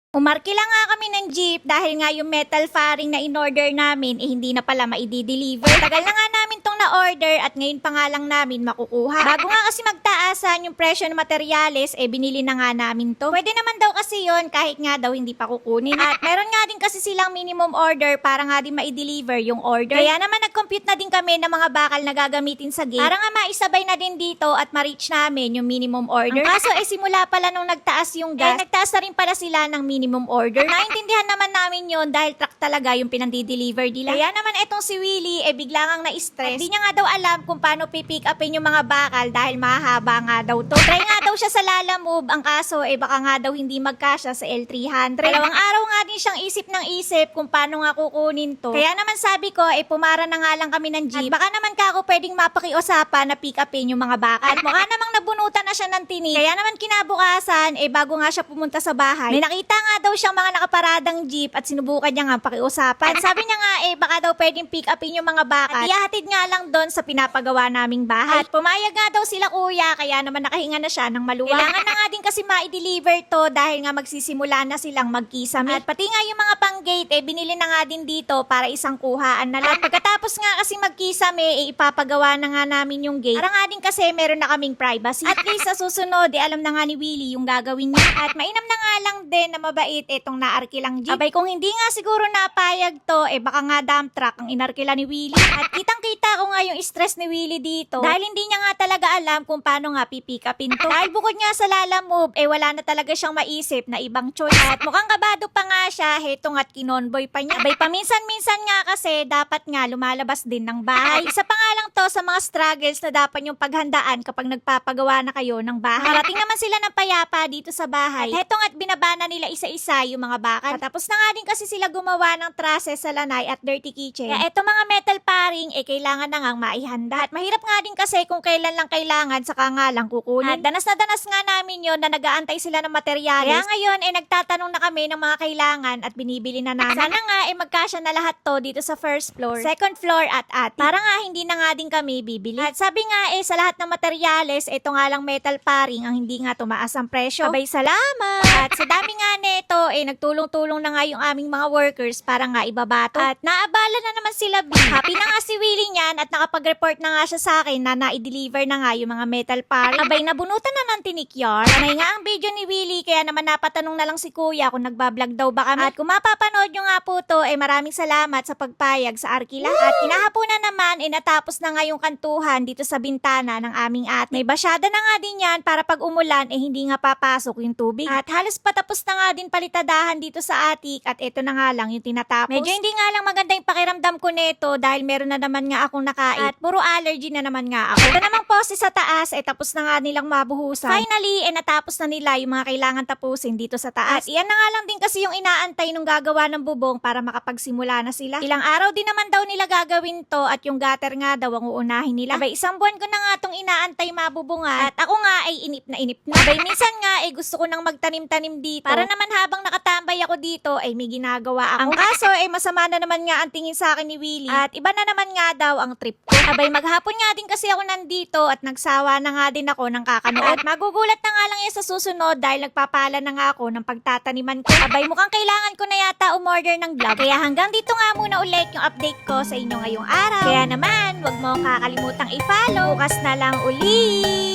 Umarkila nga kami ng jeep dahil nga yung metal faring na in-order namin hindi na pala maidi-deliver. Tagal na nga namin tong na-order at ngayon pa nga lang namin makukuha. Bago nga kasi magtaasan yung presyo ng materyales, binili na nga namin to. Pwede naman daw kasi yon kahit nga daw hindi pa kukunin. At meron nga din kasi silang minimum order para nga din ma-deliver yung order. Kaya naman nag-compute na din kami ng mga bakal na gagamitin sa gate para nga maisabay na din dito at ma-reach namin yung minimum order. Ang kaso simula pala nung nagtaas yung gas, nagtaas na rin pala sila ng minimum order. Naintindihan naman namin yon dahil truck talaga yung pinandi-deliver nila. Kaya naman etong si Willie bigla ngang na-stress. Hindi niya nga daw alam kung paano pipick upin yung mga bakal dahil mahaba nga daw to. Try nga daw siya sa Lalamove, ang kaso baka nga daw hindi magkasya sa L300. Dalawang araw nga din siyang isip ng isip kung paano nga kukunin to. Kaya naman sabi ko pumara na nga lang kami ng jeep. At baka naman kako pwedeng mapakiusapan na pick upin yung mga bakal. At mukha namang nabunutan na siya ng tinik. Kaya naman kinabukasan bago nga siya pumunta sa bahay, may nakita nga daw siyang mga nakaparadang jeep at sinubukan niya nga pakiusapan. At sabi niya nga baka daw pwedeng pick upin yung mga bakal. At ihahatid nga lang doon sa pinapagawa naming bahay. At pumayag nga daw sila kuya, kaya naman nakahinga na siya ng maluwag. Kailangan na nga din kasi ma-deliver to dahil nga magsisimula na silang magkisame. At pati nga yung mga pang-gate binili na nga din dito para isang kuhaan na lang. At pagkatapos nga kasi magkisame ipapagawa na nga namin yung gate. Para nga din kasi meron na kaming privacy. At least sa susunod alam na nga ni Willie yung gagawin niya. At mainam na nga lang din na mabait itong naarkilang jeep. Abay kung hindi nga siguro napayag to baka nga dump truck ang inarkila ni Willie. At kitang-kita ko nga yung stress ni Willie dito dahil hindi niya nga talaga alam kung paano nga pipick upin to. Dahil bukod nga sa Lalamove wala na talaga siyang maisip na ibang choice. At mukhang kabado pa nga siya, hetong at kinonboy pa niya. Abay paminsan-minsan nga kasi dapat nga lumalabas din ng bahay. Isa pa nga lang to sa mga struggles na dapat yung paghandaan kapag nagpapagawa na kayo ng bahay. Parating naman sila ng payapa dito sa bahay. At hetong at binabana nila isa-isa yung mga bakal. Tapos na nga din kasi sila gumawa ng trusses sa lanay at dirty kitchen. Kaya etong mga metal paring kailangan na ngang maihanda. At mahirap nga din kasi kung kailan lang kailangan saka nga lang kukunin. At danas na danas nga namin yon na nag-aantay sila ng materyales. Kaya ngayon nagtatanong na kami ng mga kailangan at binibili na namin. Sana nga magkasya na lahat to dito sa first floor, second floor at attic. Para nga hindi na nga din kami bibili. At sabi nga sa lahat ng materyales, ito nga lang metal paring ang hindi nga tumaas ang presyo. Abay salamat! At sa dami nga nito, nagtulong-tulong na nga yung aming mga workers para nga ibabato. At naabala na naman sila B. Happy na nga si Willie niyan at nakapag-report na nga siya sa akin na na-deliver na nga yung mga metal paring. Abay nabunutan na ng tinik yarn. Panay nga ang video ni Willie kaya naman napatanong na lang si Kuya kung nagbablog daw ba kami. At kung mapapanood nyo nga po to, maraming salamat sa pagpayag sa Arkila. At kinahaponan naman, natapos na nga yung kantuhan dito sa bintana ng aming ate. May basyada na nga din yan para pag umulan, hindi nga papasok yung tubig. At halos patapos na nga din palitadahan dito sa attic at ito na nga lang yung tinatapos. Medyo hindi nga lang maganda yung pakiramdam ko nito dahil meron na naman nga akong nakain. At puro allergy na naman nga ako. Ito namang poste sa taas, tapos na nga nilang mabuhusan. Finally, natapos na nila yung mga kailangan tapusin dito sa taas. At iyan na nga lang din kasi yung inaantay nung gagawa ng bubong para makapagsimula na sila. Ilang araw din naman daw nila gagawin to at yung gutter nga daw ang uunahin nila. Abay, isang buwan ko na nga tong inaantay mabubungan at ako nga inip na inip na. Abay, minsan nga gusto ko nang magtanim-tanim dito para naman habang nakatambay ako dito may ginagawa ako. Ang kaso masama na naman nga ang tingin sa akin ni Willie at iba na naman nga daw ang trip ko. Abay, maghapon nga din kasi ako nandito at nagsawa na nga din ako ng kakanood. At magugulat na nga lang sa susunod dahil nagpapala na nga ako ng pagtataniman ko. Abay, mukhang kailangan ko na yata umorder ng glove. Kaya hanggang dito nga muna ulit yung update ko sa inyo ngayong araw. Kaya naman, wag mo kakalimutang i-follow. Bukas na lang uli!